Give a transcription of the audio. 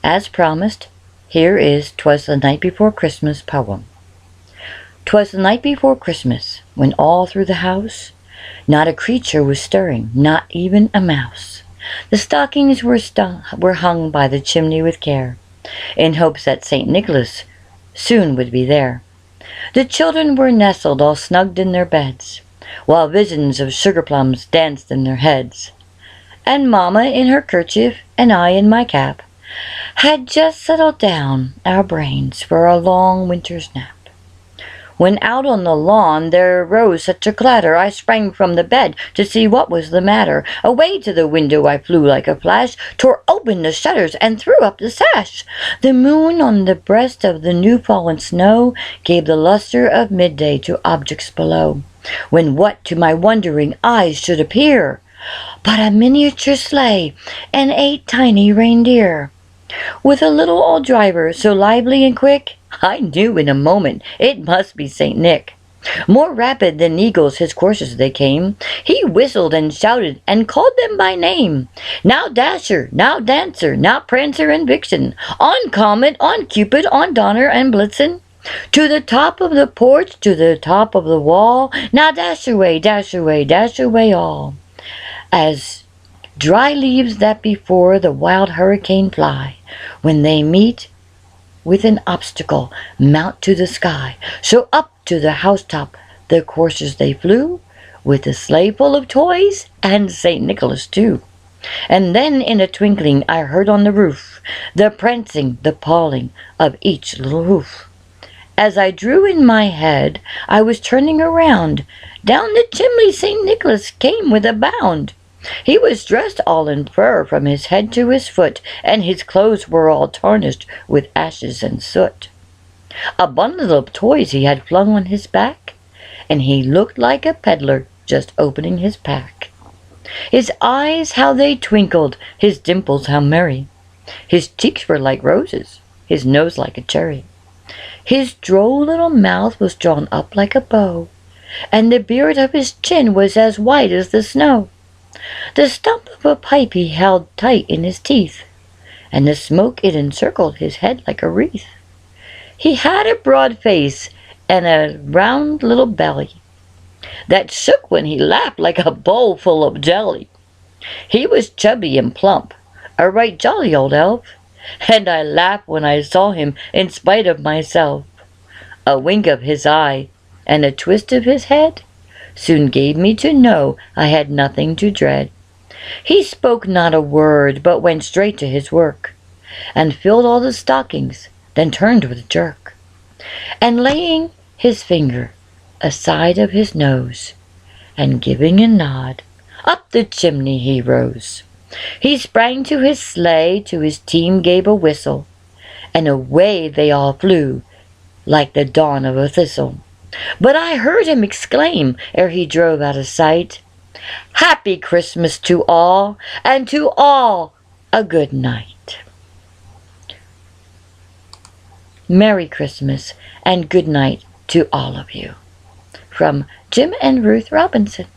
As promised, here is "'Twas the Night Before Christmas" poem. 'Twas the night before Christmas, when all through the house not a creature was stirring, not even a mouse. The stockings were hung by the chimney with care, in hopes that St. Nicholas soon would be there. The children were nestled all snugged in their beds, while visions of sugar plums danced in their heads. And Mamma in her kerchief, and I in my cap, had just settled down our brains for a long winter's nap. When out on the lawn there arose such a clatter, I sprang from the bed to see what was the matter. Away to the window I flew like a flash, tore open the shutters and threw up the sash. The moon on the breast of the new-fallen snow gave the luster of midday to objects below, when what to my wondering eyes should appear but a miniature sleigh and 8 tiny reindeer, with a little old driver so lively and quick, I knew in a moment it must be St. Nick. More rapid than eagles his coursers they came. He whistled and shouted and called them by name. Now Dasher, now Dancer, now Prancer and Vixen, on Comet, on Cupid, on Donner and Blitzen. To the top of the porch, to the top of the wall, now dash away, dash away, dash away all. As dry leaves that before the wild hurricane fly, when they meet with an obstacle, mount to the sky. So up to the housetop the coursers they flew, with a sleigh full of toys, and St. Nicholas too. And then in a twinkling I heard on the roof the prancing, the pawing of each little hoof. As I drew in my head, I was turning around. Down the chimney St. Nicholas came with a bound. He was dressed all in fur from his head to his foot, and his clothes were all tarnished with ashes and soot. A bundle of toys he had flung on his back, and he looked like a peddler just opening his pack. His eyes, how they twinkled, his dimples how merry. His cheeks were like roses, his nose like a cherry. His droll little mouth was drawn up like a bow, and the beard of his chin was as white as the snow. The stump of a pipe he held tight in his teeth, and the smoke it encircled his head like a wreath. He had a broad face and a round little belly that shook when he laughed like a bowl full of jelly. He was chubby and plump, a right jolly old elf, and I laughed when I saw him in spite of myself. A wink of his eye and a twist of his head soon gave me to know I had nothing to dread. He spoke not a word, but went straight to his work, and filled all the stockings, then turned with a jerk, and laying his finger aside of his nose, and giving a nod, up the chimney he rose. He sprang to his sleigh, to his team gave a whistle, and away they all flew like the dawn of a thistle. But I heard him exclaim, ere he drove out of sight, "Happy Christmas to all, and to all a good night." Merry Christmas and good night to all of you. From Jim and Ruth Robinson.